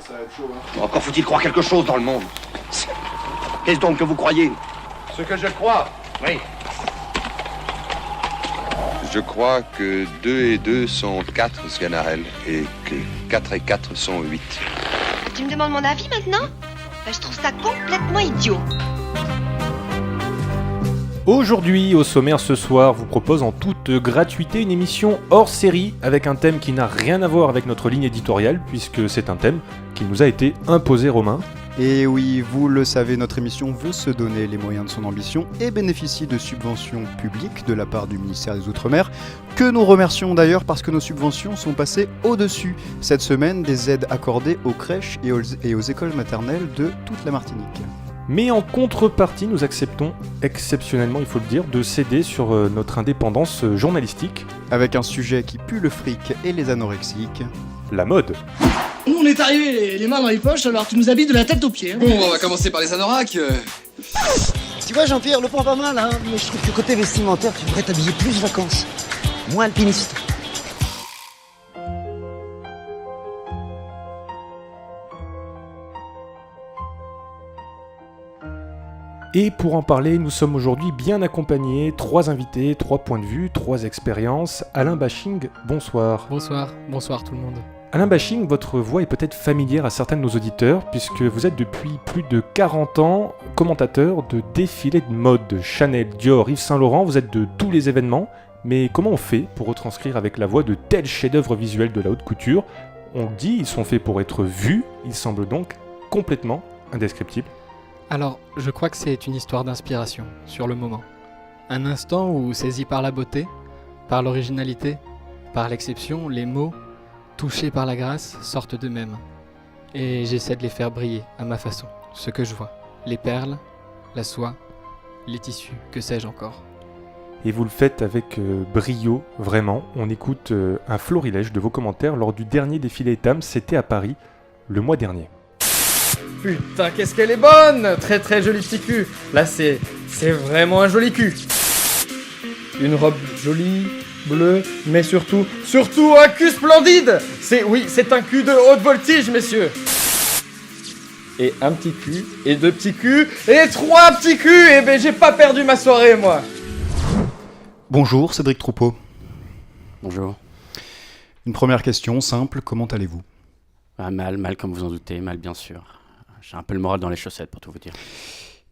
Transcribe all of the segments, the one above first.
ça va être chaud, hein. Encore faut-il croire quelque chose dans le monde. Qu'est-ce donc que vous croyez? Ce que je crois. Oui. Je crois que 2 et 2 sont 4, Sganarelle, et que 4 et 4 sont 8. Tu me demandes mon avis maintenant? Je trouve ça complètement idiot. Aujourd'hui, au sommaire ce soir, vous propose en toute gratuité une émission hors série avec un thème qui n'a rien à voir avec notre ligne éditoriale, puisque c'est un thème qui nous a été imposé, Romain. Et oui, vous le savez, notre émission veut se donner les moyens de son ambition et bénéficie de subventions publiques de la part du ministère des Outre-mer, que nous remercions d'ailleurs parce que nos subventions sont passées au-dessus cette semaine des aides accordées aux crèches et aux écoles maternelles de toute la Martinique. Mais en contrepartie, nous acceptons, exceptionnellement il faut le dire, de céder sur notre indépendance journalistique. Avec un sujet qui pue le fric et les anorexiques. La mode. Nous on est arrivés les mains dans les poches, alors tu nous habilles de la tête aux pieds. Hein. Bon, on va commencer par les anoraks. Tu vois Jean-Pierre, le point pas mal, hein, mais je trouve que côté vestimentaire, tu devrais t'habiller plus vacances, moins alpiniste. Et pour en parler, nous sommes aujourd'hui bien accompagnés, 3 invités, 3 points de vue, 3 expériences. Alain Bashing, bonsoir. Bonsoir tout le monde. Alain Bashing, votre voix est peut-être familière à certains de nos auditeurs, puisque vous êtes depuis plus de 40 ans commentateur de défilés de mode. Chanel, Dior, Yves Saint Laurent, vous êtes de tous les événements. Mais comment on fait pour retranscrire avec la voix de tels chefs-d'œuvre visuels de la haute couture? On le dit, ils sont faits pour être vus, ils semblent donc complètement indescriptibles. Alors, je crois que c'est une histoire d'inspiration, sur le moment. Un instant où, saisi par la beauté, par l'originalité, par l'exception, les mots, touchés par la grâce, sortent d'eux-mêmes. Et j'essaie de les faire briller, à ma façon, ce que je vois. Les perles, la soie, les tissus, que sais-je encore. Et vous le faites avec brio, vraiment. On écoute un florilège de vos commentaires lors du dernier défilé Etam, c'était à Paris, le mois dernier. Putain, qu'est-ce qu'elle est bonne! Très très joli petit cul. Là, c'est vraiment un joli cul. Une robe jolie, bleue, mais surtout un cul splendide! C'est un cul de haute voltige, messieurs! Et un petit cul, et 2 petits culs, et 3 petits culs! Et ben, j'ai pas perdu ma soirée, moi! Bonjour, Cédric Troupeau. Bonjour. Une première question simple, comment allez-vous? Mal comme vous en doutez, mal bien sûr. J'ai un peu le moral dans les chaussettes pour tout vous dire.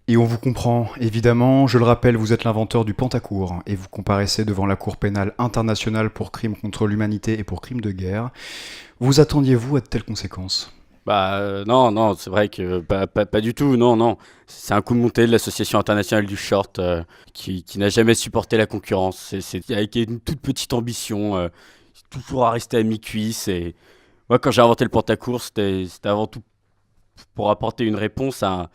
Et on vous comprend, évidemment, je le rappelle, vous êtes l'inventeur du Pentacourt et vous comparaissez devant la Cour pénale internationale pour crimes contre l'humanité et pour crimes de guerre. Vous attendiez-vous à de telles conséquences? Non, c'est vrai que pas du tout, non. C'est un coup de montée de l'Association internationale du short qui n'a jamais supporté la concurrence. C'est avec une toute petite ambition, toujours à rester à mi-cuisse. Et moi, quand j'ai inventé le Pentacourt, c'était avant tout pour apporter une réponse à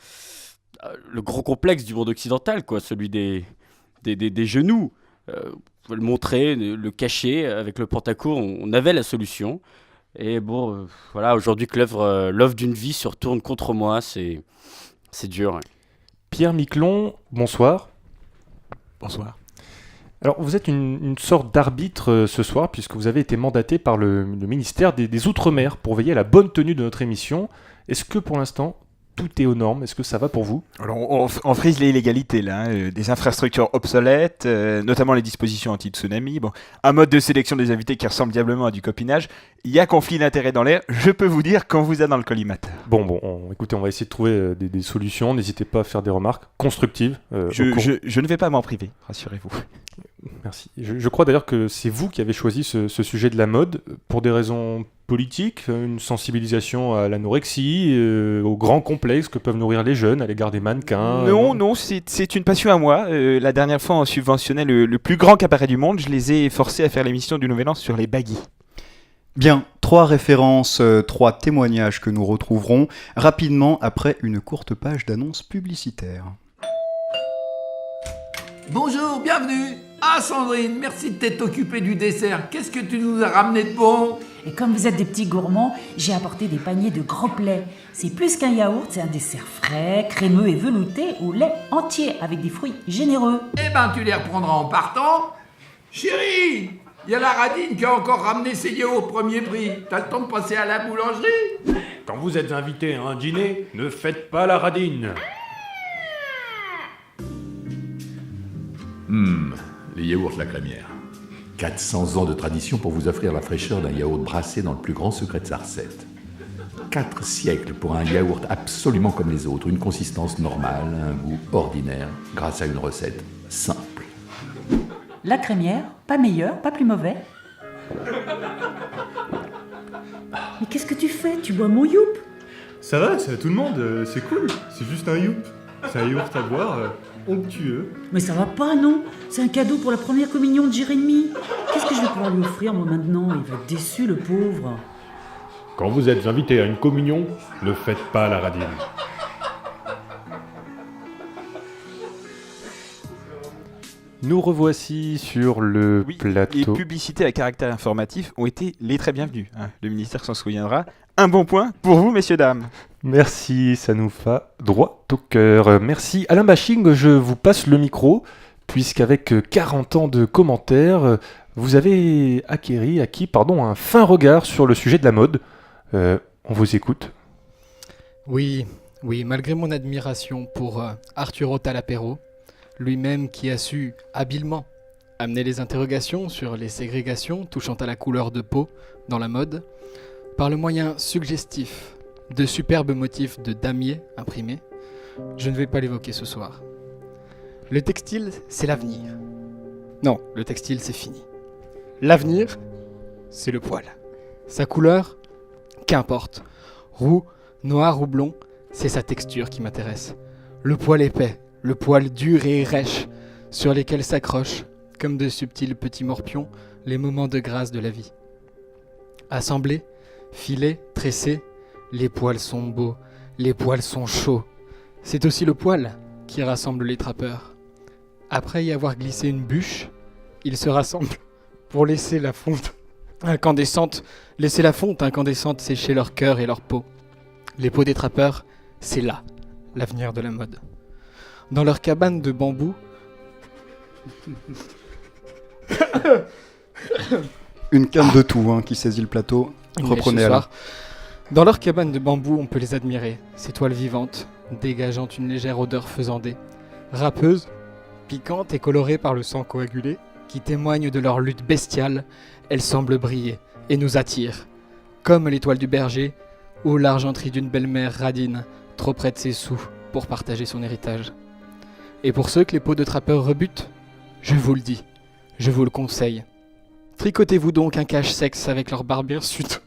le gros complexe du monde occidental, quoi, celui des genoux. Le montrer, le cacher, avec le Pentacourt, on avait la solution. Et bon, voilà, aujourd'hui que l'œuvre d'une vie se retourne contre moi, c'est dur. Ouais. Pierre Miquelon, bonsoir. Bonsoir. Alors, vous êtes une sorte d'arbitre ce soir, puisque vous avez été mandaté par le ministère des Outre-mer pour veiller à la bonne tenue de notre émission. Est-ce que pour l'instant, tout est aux normes? Est-ce que ça va pour vous? Alors, on frise les illégalités, là. Des infrastructures obsolètes, notamment les dispositions anti-tsunami. Bon, un mode de sélection des invités qui ressemble diablement à du copinage. Il y a conflit d'intérêts dans l'air. Je peux vous dire qu'on vous a dans le collimateur. Écoutez, on va essayer de trouver des solutions. N'hésitez pas à faire des remarques constructives. Je ne vais pas m'en priver, rassurez-vous. Merci. Je crois d'ailleurs que c'est vous qui avez choisi ce sujet de la mode pour des raisons politiques, une sensibilisation à l'anorexie, aux grands complexes que peuvent nourrir les jeunes à l'égard des mannequins. Non, c'est une passion à moi. La dernière fois, on subventionnait le plus grand cabaret du monde. Je les ai forcés à faire l'émission du Nouvel An sur les baggy. Bien, 3 références, 3 témoignages que nous retrouverons rapidement après une courte page d'annonce publicitaire. Bonjour, bienvenue. Ah Sandrine, merci de t'être occupée du dessert. Qu'est-ce que tu nous as ramené de bon? Et comme vous êtes des petits gourmands, j'ai apporté des paniers de gros lait. C'est plus qu'un yaourt, c'est un dessert frais, crémeux et velouté au lait entier avec des fruits généreux. Eh ben tu les reprendras en partant. Chérie, Il y a la radine qui a encore ramené ses yaourts premier prix. T'as le temps de passer à la boulangerie? Quand vous êtes invité à un dîner, ne faites pas la radine. Les yaourts La Crémière. 400 ans de tradition pour vous offrir la fraîcheur d'un yaourt brassé dans le plus grand secret de sa recette. 4 siècles pour un yaourt absolument comme les autres, une consistance normale, un goût ordinaire, grâce à une recette simple. La Crémière, pas meilleur, pas plus mauvais. Mais qu'est-ce que tu fais? Tu bois mon youp? Ça va, c'est à tout le monde, c'est cool, c'est juste un youp. C'est un yaourt à boire, onctueux. Mais ça va pas, non? C'est un cadeau pour la première communion de Jérémie. Qu'est-ce que je vais pouvoir lui offrir, moi, maintenant? Il va être déçu, le pauvre. Quand vous êtes invité à une communion, ne faites pas la radine. Nous revoici sur le plateau. Les publicités à caractère informatif ont été les très bienvenues. Le ministère s'en souviendra. Un bon point pour vous, messieurs, dames. Merci, ça nous va droit au cœur. Merci. Alain Bashing, je vous passe le micro, puisqu'avec 40 ans de commentaires, vous avez acquis un fin regard sur le sujet de la mode. On vous écoute. Oui, malgré mon admiration pour Arturo Talapero, lui-même qui a su habilement amener les interrogations sur les ségrégations touchant à la couleur de peau dans la mode, par le moyen suggestif de superbes motifs de damier imprimés, je ne vais pas l'évoquer ce soir. Le textile, c'est l'avenir. Non, le textile, c'est fini. L'avenir, c'est le poil. Sa couleur, qu'importe. Roux, noir ou blond, c'est sa texture qui m'intéresse. Le poil épais, le poil dur et rêche, sur lesquels s'accrochent, comme de subtils petits morpions, les moments de grâce de la vie. Assemblés, filés, tressés, les poils sont beaux, les poils sont chauds. C'est aussi le poil qui rassemble les trappeurs. Après y avoir glissé une bûche, ils se rassemblent pour laisser la fonte incandescente sécher leur cœur et leur peau. Les peaux des trappeurs, c'est là l'avenir de la mode. Dans leur cabane de bambou... Une canne de tout qui saisit le plateau. Reprenez Alain. Dans leur cabane de bambou, on peut les admirer. Ces toiles vivantes, dégageant une légère odeur faisandée. Râpeuses, piquantes et colorées par le sang coagulé, qui témoignent de leur lutte bestiale, elles semblent briller et nous attirent. Comme l'étoile du berger ou l'argenterie d'une belle-mère radine, trop près de ses sous pour partager son héritage. Et pour ceux que les peaux de trappeurs rebutent, je vous le dis, je vous le conseille. Tricotez-vous donc un cache-sexe avec leur barbe hirsute.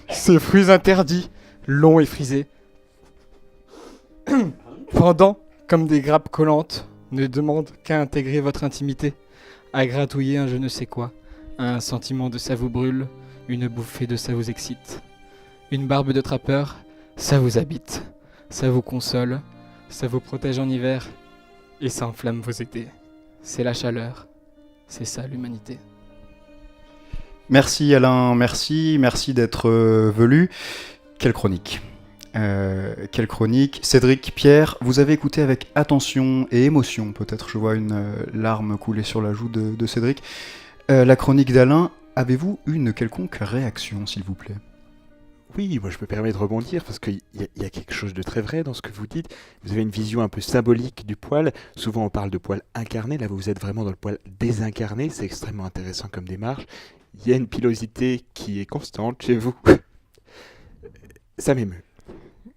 Ces fruits interdits, longs et frisés, pendant comme des grappes collantes, ne demandent qu'à intégrer votre intimité, à gratouiller un je ne sais quoi, un sentiment de ça vous brûle, une bouffée de ça vous excite. Une barbe de trappeur, ça vous habite, ça vous console, ça vous protège en hiver, et ça enflamme vos étés. C'est la chaleur, c'est ça l'humanité. Merci Alain, merci d'être venu. Quelle chronique. Quelle chronique. Cédric, Pierre, vous avez écouté avec attention et émotion, peut-être je vois une larme couler sur la joue de Cédric, la chronique d'Alain. Avez-vous une quelconque réaction, s'il vous plaît ? Oui, moi je me permets de rebondir parce qu'il y a quelque chose de très vrai dans ce que vous dites. Vous avez une vision un peu symbolique du poil. Souvent on parle de poil incarné, là vous êtes vraiment dans le poil désincarné. C'est extrêmement intéressant comme démarche. Il y a une pilosité qui est constante chez vous. Ça m'émeut.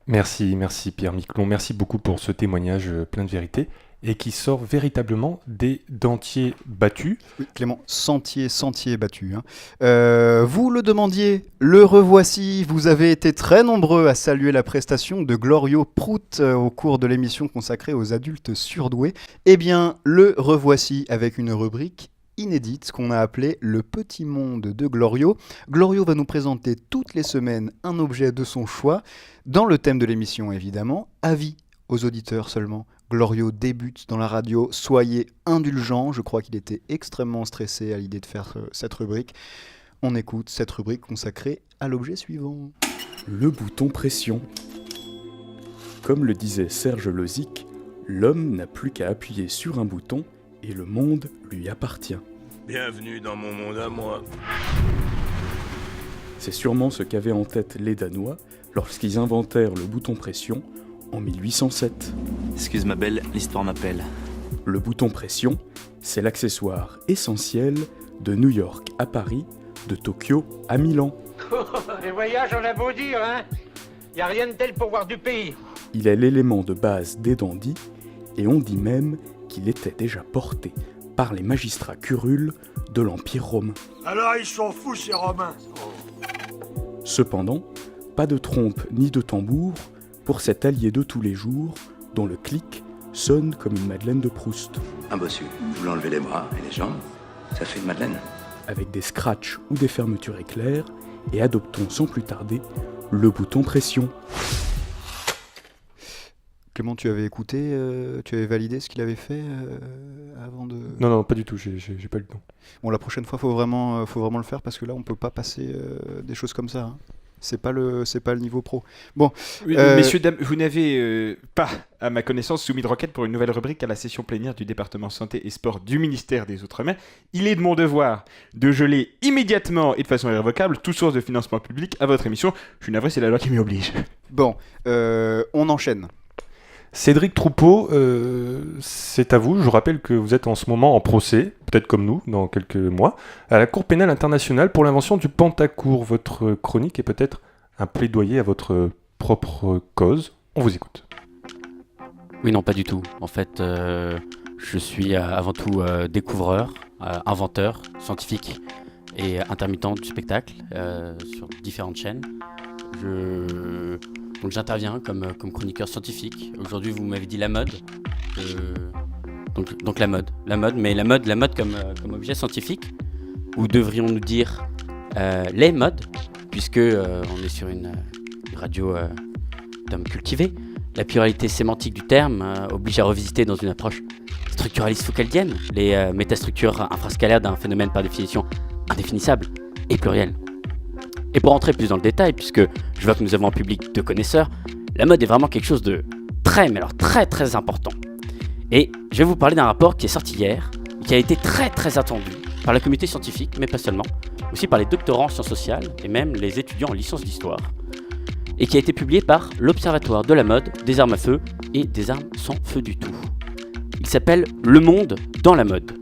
Merci Pierre Miquelon, merci beaucoup pour ce témoignage plein de vérité et qui sort véritablement des dentiers battus. Oui, Clément, sentier battu. Vous le demandiez, le revoici. Vous avez été très nombreux à saluer la prestation de Glorio Prout au cours de l'émission consacrée aux adultes surdoués. Eh bien, le revoici avec une rubrique inédite qu'on a appelée le petit monde de Glorio. Glorio va nous présenter toutes les semaines un objet de son choix, dans le thème de l'émission évidemment, avis aux auditeurs seulement. Glorio débute dans la radio, soyez indulgents, je crois qu'il était extrêmement stressé à l'idée de faire cette rubrique. On écoute cette rubrique consacrée à l'objet suivant. Le bouton pression. Comme le disait Serge Lozic, l'homme n'a plus qu'à appuyer sur un bouton et le monde lui appartient. Bienvenue dans mon monde à moi. C'est sûrement ce qu'avaient en tête les Danois lorsqu'ils inventèrent le bouton pression en 1807. Excuse ma belle, l'histoire m'appelle. Le bouton pression, c'est l'accessoire essentiel de New York à Paris, de Tokyo à Milan. Les voyages, on a beau dire, hein. Y a rien de tel pour voir du pays. Il est l'élément de base des dandys, et on dit même qu'il était déjà porté par les magistrats curules de l'Empire romain. Alors ils sont fous ces Romains. Cependant, pas de trompe ni de tambour pour cet allié de tous les jours dont le clic sonne comme une Madeleine de Proust. Un bossu, vous l'enlevez les bras et les jambes, ça fait une Madeleine. Avec des scratchs ou des fermetures éclairs, et adoptons sans plus tarder le bouton pression. Clément, tu avais écouté, tu avais validé ce qu'il avait fait avant de... Non, pas du tout, j'ai pas eu le temps. Bon, la prochaine fois, faut vraiment le faire parce que là, on peut pas passer des choses comme ça. Hein. C'est pas le niveau pro. Bon, oui, messieurs, dames, vous n'avez pas, à ma connaissance, soumis de requête pour une nouvelle rubrique à la session plénière du département santé et sport du ministère des Outre-mer. Il est de mon devoir de geler immédiatement et de façon irrévocable toute source de financement public à votre émission. Je suis navré, c'est la loi qui m'y oblige. Bon, on enchaîne. Cédric Troupeau, c'est à vous. Je rappelle que vous êtes en ce moment en procès, peut-être comme nous, dans quelques mois, à la Cour pénale internationale pour l'invention du Pentacourt. Votre chronique est peut-être un plaidoyer à votre propre cause. On vous écoute. Oui, non, pas du tout. En fait, je suis avant tout découvreur, inventeur, scientifique et intermittent du spectacle sur différentes chaînes. Donc j'interviens comme chroniqueur scientifique. Aujourd'hui, vous m'avez dit la mode. Donc la mode, mais la mode comme objet scientifique. Ou devrions-nous dire les modes, puisque on est sur une radio d'hommes cultivés. La pluralité sémantique du terme oblige à revisiter dans une approche structuraliste foucaldienne les métastructures infrascalaires d'un phénomène par définition indéfinissable et pluriel. Et pour rentrer plus dans le détail, puisque je vois que nous avons un public de connaisseurs, la mode est vraiment quelque chose de très très important. Et je vais vous parler d'un rapport qui est sorti hier, qui a été très attendu par la communauté scientifique, mais pas seulement, aussi par les doctorants en sciences sociales et même les étudiants en licence d'histoire, et qui a été publié par l'Observatoire de la mode, des armes à feu et des armes sans feu du tout. Il s'appelle « Le monde dans la mode ».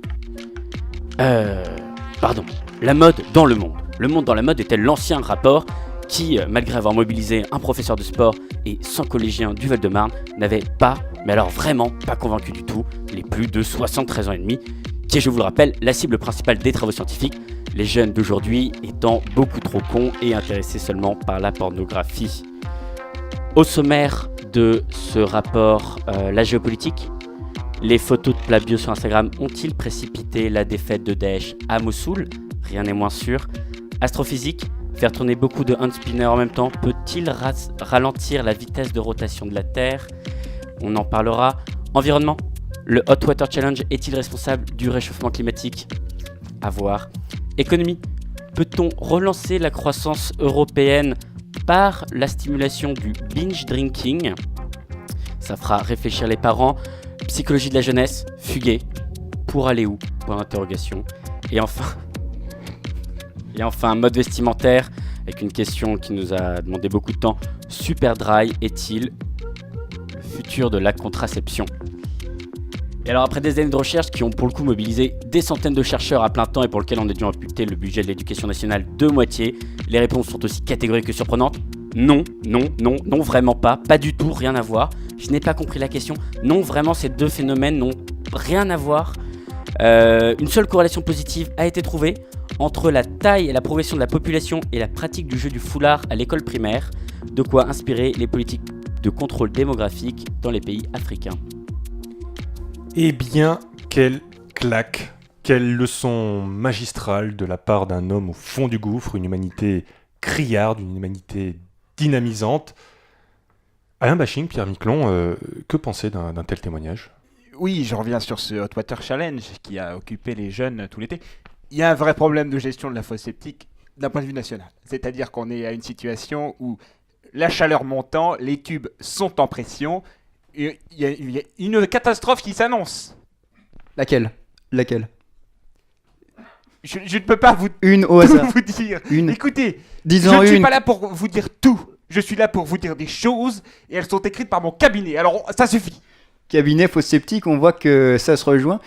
La mode dans le monde. Le monde dans la mode était l'ancien rapport qui, malgré avoir mobilisé un professeur de sport et 100 collégiens du Val-de-Marne, n'avait pas, mais alors vraiment pas convaincu du tout, les plus de 73 ans et demi, qui est, je vous le rappelle, la cible principale des travaux scientifiques, les jeunes d'aujourd'hui étant beaucoup trop cons et intéressés seulement par la pornographie. Au sommaire de ce rapport, la géopolitique. Les photos de plats bio sur Instagram ont-ils précipité la défaite de Daesh à Mossoul ? Rien n'est moins sûr. Astrophysique, faire tourner beaucoup de handspinners en même temps peut-il ralentir la vitesse de rotation de la Terre ? On en parlera. Environnement, le Hot Water Challenge est-il responsable du réchauffement climatique ? À voir. Économie, peut-on relancer la croissance européenne par la stimulation du binge drinking ? Ça fera réfléchir les parents. Psychologie de la jeunesse, fuguer. Pour aller où ? Point d'interrogation. Et enfin, mode vestimentaire, avec une question qui nous a demandé beaucoup de temps. Superdry est-il le futur de la contraception ? Et alors, après des années de recherche qui ont pour le coup mobilisé des centaines de chercheurs à plein temps et pour lesquels on a dû amputer le budget de l'éducation nationale de moitié, les réponses sont aussi catégoriques que surprenantes. Non, vraiment pas du tout, rien à voir. Je n'ai pas compris la question. Non, vraiment, ces deux phénomènes n'ont rien à voir. Une seule corrélation positive a été trouvée entre la taille et la progression de la population et la pratique du jeu du foulard à l'école primaire, de quoi inspirer les politiques de contrôle démographique dans les pays africains. Eh bien, quelle claque, quelle leçon magistrale de la part d'un homme au fond du gouffre, une humanité criarde, une humanité dynamisante. Alain Bashing, Pierre Miquelon, que penser d'un tel témoignage ? Oui, je reviens sur ce Hot Water Challenge qui a occupé les jeunes tout l'été. Il y a un vrai problème de gestion de la fosse septique d'un point de vue national. C'est-à-dire qu'on est à une situation où la chaleur montant, les tubes sont en pression, et il y a une catastrophe qui s'annonce. Laquelle ? Laquelle? Je ne peux pas vous Une au tout hasard. vous dire. Une. Écoutez, Dis-en je ne suis une. pas là pour vous dire tout. Je suis là pour vous dire des choses et elles sont écrites par mon cabinet. Alors ça suffit. Cabinet faux sceptique, on voit que ça se rejoint.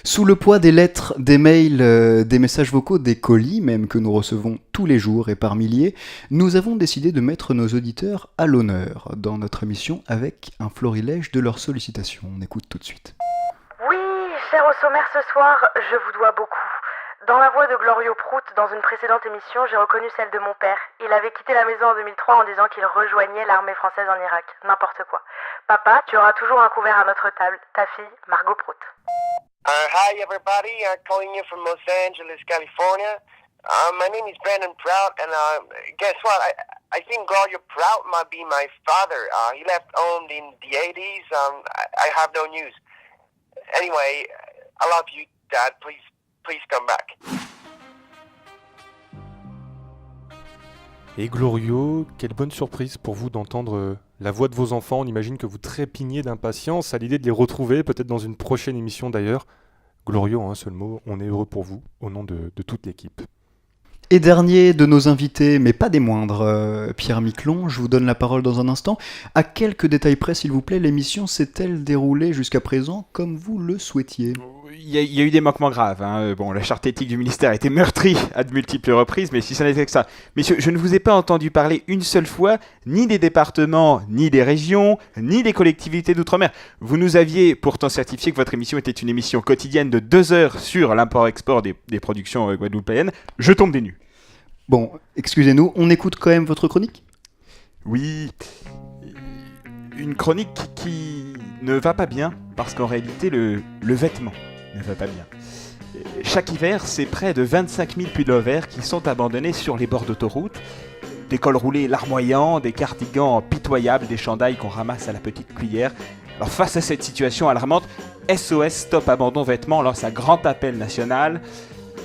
Sous le poids des lettres, des mails, des messages vocaux, des colis même que nous recevons tous les jours et par milliers, nous avons décidé de mettre nos auditeurs à l'honneur dans notre émission avec un florilège de leurs sollicitations. On écoute tout de suite. Oui, cher au sommaire ce soir, je vous dois beaucoup. Dans la voix de Glorio Prout, dans une précédente émission, j'ai reconnu celle de mon père. Il avait quitté la maison en 2003 en disant qu'il rejoignait l'armée française en Irak. N'importe quoi. Papa, tu auras toujours un couvert à notre table. Ta fille, Margot Prout. Hi everybody, I'm calling you from Los Angeles, California. My name is Brandon Prout, and guess what? I think Gloria Prout might be my father. He left home in the 80s. I have no news. Anyway, I love you, Dad. Please come back. Et Glorio, quelle bonne surprise pour vous d'entendre la voix de vos enfants. On imagine que vous trépigniez d'impatience à l'idée de les retrouver, peut-être dans une prochaine émission d'ailleurs. Glorio, en un seul mot, on est heureux pour vous, au nom de toute l'équipe. Et dernier de nos invités, mais pas des moindres, Pierre Miquelon, je vous donne la parole dans un instant. À quelques détails près, s'il vous plaît, l'émission s'est-elle déroulée jusqu'à présent comme vous le souhaitiez ? Il y a eu des manquements graves. Bon, la charte éthique du ministère a été meurtrie à de multiples reprises, mais si ça n'était que ça. Messieurs, je ne vous ai pas entendu parler une seule fois, ni des départements, ni des régions, ni des collectivités d'outre-mer. Vous nous aviez pourtant certifié que votre émission était une émission quotidienne de 2 heures sur l'import-export des productions guadeloupéennes. Je tombe des nues. Bon, excusez-nous, on écoute quand même votre chronique ? Oui, une chronique qui ne va pas bien, parce qu'en réalité, le vêtement ne va pas bien. Chaque hiver, c'est près de 25 000 pullovers qui sont abandonnés sur les bords d'autoroute. Des cols roulés larmoyants, des cardigans pitoyables, des chandails qu'on ramasse à la petite cuillère. Alors face à cette situation alarmante, SOS Stop Abandon Vêtements lance un grand appel national.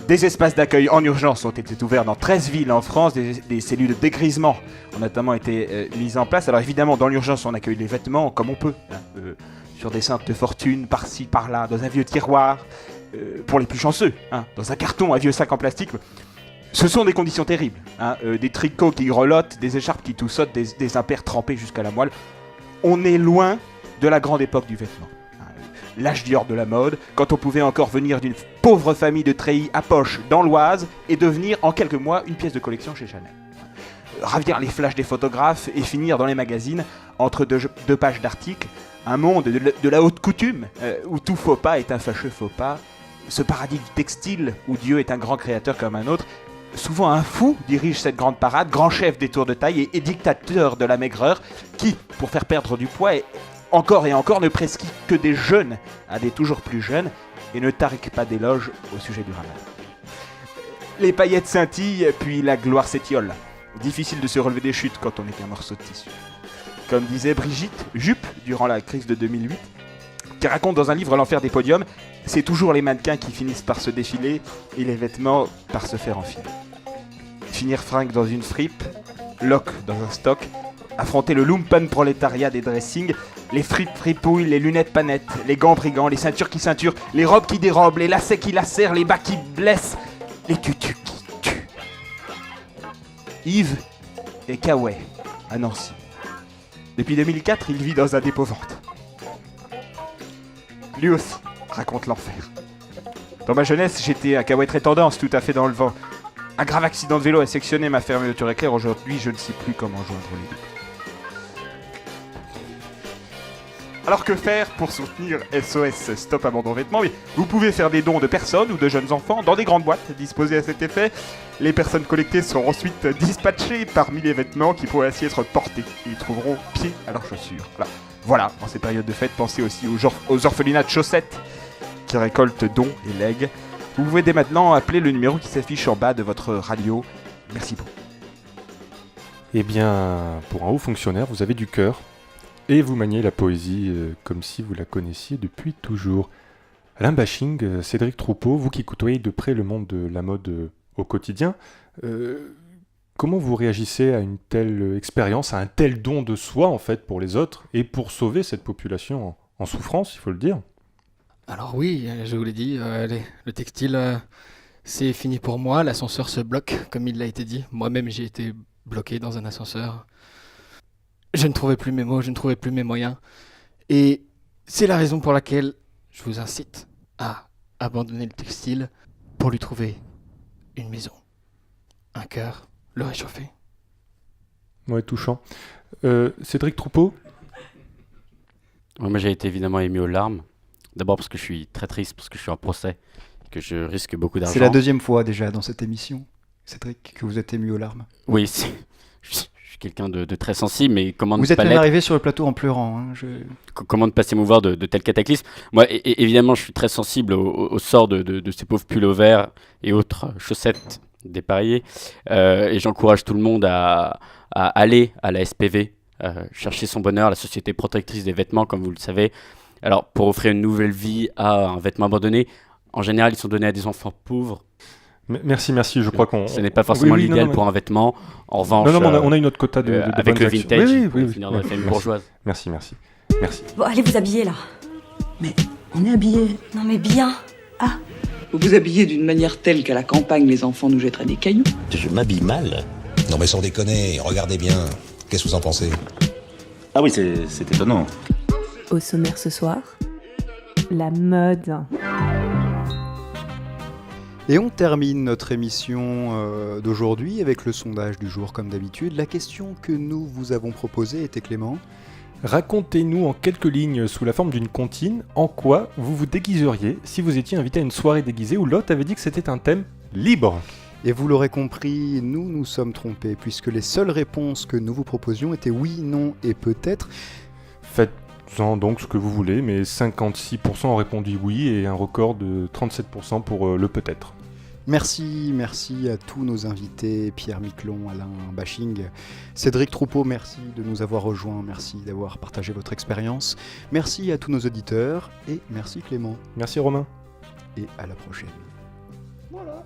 Des espaces d'accueil en urgence ont été ouverts dans 13 villes en France, des cellules de dégrisement ont notamment été mises en place. Alors évidemment, dans l'urgence, on accueille les vêtements comme on peut, sur des cintres de fortune, par-ci, par-là, dans un vieux tiroir, pour les plus chanceux, dans un carton, un vieux sac en plastique. Ce sont des conditions terribles, des tricots qui grelottent, des écharpes qui toussottent, des impairs trempés jusqu'à la moelle. On est loin de la grande époque du vêtement. L'âge d'or de la mode, quand on pouvait encore venir d'une pauvre famille de treillis à poche dans l'Oise et devenir en quelques mois une pièce de collection chez Chanel. Ravir les flashs des photographes et finir dans les magazines entre deux pages d'articles, un monde de la haute coutume où tout faux pas est un fâcheux faux pas, ce paradis du textile où Dieu est un grand créateur comme un autre. Souvent un fou dirige cette grande parade, grand chef des tours de taille et dictateur de la maigreur qui, pour faire perdre du poids, encore et encore ne prescrit que des jeunes à des toujours plus jeunes et ne tarique pas d'éloges au sujet du ramadan. Les paillettes scintillent, puis la gloire s'étiole. Difficile de se relever des chutes quand on est qu'un morceau de tissu. Comme disait Brigitte Jupp durant la crise de 2008, qui raconte dans un livre l'enfer des podiums, c'est toujours les mannequins qui finissent par se défiler et les vêtements par se faire enfiler. Finir fringue dans une fripe, loc dans un stock, affronter le lumpen prolétariat des dressings, les fripes fripouilles, les lunettes panettes, les gants brigands, les ceintures qui ceinturent, les robes qui dérobent, les lacets qui lacèrent, les bas qui blessent, les tutus qui tuent. Yves est Kawaii, à Nancy. Depuis 2004, il vit dans un dépôt-vente. Lui aussi raconte l'enfer. Dans ma jeunesse, j'étais un Kawaii très tendance, tout à fait dans le vent. Un grave accident de vélo a sectionné ma fermeture éclair. Aujourd'hui, je ne sais plus comment joindre les deux. Alors que faire pour soutenir SOS Stop Abandon Vêtements ? Vous pouvez faire des dons de personnes ou de jeunes enfants dans des grandes boîtes disposées à cet effet. Les personnes collectées seront ensuite dispatchées parmi les vêtements qui pourraient ainsi être portés. Ils trouveront pied à leurs chaussures. Voilà, en ces périodes de fête, pensez aussi aux orphelinats de chaussettes qui récoltent dons et legs. Vous pouvez dès maintenant appeler le numéro qui s'affiche en bas de votre radio. Merci beaucoup. Eh bien, pour un haut fonctionnaire, vous avez du cœur. Et vous maniez la poésie comme si vous la connaissiez depuis toujours. Alain Bashing, Cédric Troupeau, vous qui côtoyez de près le monde de la mode au quotidien, comment vous réagissez à une telle expérience, à un tel don de soi en fait pour les autres et pour sauver cette population en souffrance, il faut le dire ? Alors oui, je vous l'ai dit, le textile, c'est fini pour moi. L'ascenseur se bloque, comme il l'a été dit. Moi-même, j'ai été bloqué dans un ascenseur. Je ne trouvais plus mes mots, je ne trouvais plus mes moyens. Et c'est la raison pour laquelle je vous incite à abandonner le textile pour lui trouver une maison, un cœur, le réchauffer. Ouais, touchant. Cédric Troupeau? Moi, j'ai été évidemment ému aux larmes. D'abord parce que je suis très triste, parce que je suis en procès, que je risque beaucoup d'argent. C'est la deuxième fois déjà dans cette émission, Cédric, que vous êtes ému aux larmes. Oui, je suis quelqu'un de très sensible, mais comment ne Vous êtes pas même l'être. arrivé sur le plateau en pleurant. Hein, Comment ne pas s'émouvoir de tels cataclysmes. Moi, évidemment, je suis très sensible au sort de ces pauvres pulls verts et autres chaussettes dépareillées. Et j'encourage tout le monde à aller à la SPV, chercher son bonheur, la Société protectrice des vêtements, comme vous le savez. Alors, pour offrir une nouvelle vie à un vêtement abandonné, en général, ils sont donnés à des enfants pauvres. Merci, je crois qu'on... Ce n'est pas forcément l'idéal pour un vêtement. En revanche, on a une autre quota de avec le vintage, oui, finir dans la famille bourgeoise. Merci. Bon, allez vous habiller là. Mais on est habillés. Non mais bien. Ah. Vous vous habillez d'une manière telle qu'à la campagne, les enfants nous jetteraient des cailloux. Je m'habille mal. Non mais sans déconner, regardez bien. Qu'est-ce que vous en pensez? Ah oui, c'est étonnant. Au sommaire ce soir, la mode. Et on termine notre émission d'aujourd'hui avec le sondage du jour comme d'habitude. La question que nous vous avons proposée était, Clément, racontez-nous en quelques lignes sous la forme d'une comptine en quoi vous vous déguiseriez si vous étiez invité à une soirée déguisée où l'hôte avait dit que c'était un thème libre. Et vous l'aurez compris, nous sommes trompés puisque les seules réponses que nous vous proposions étaient oui, non et peut-être. Faites-en donc ce que vous voulez, mais 56% ont répondu oui et un record de 37% pour le peut-être. Merci à tous nos invités, Pierre Miquelon, Alain Baching, Cédric Troupeau, merci de nous avoir rejoints, merci d'avoir partagé votre expérience, merci à tous nos auditeurs et merci Clément. Merci Romain. Et à la prochaine. Voilà.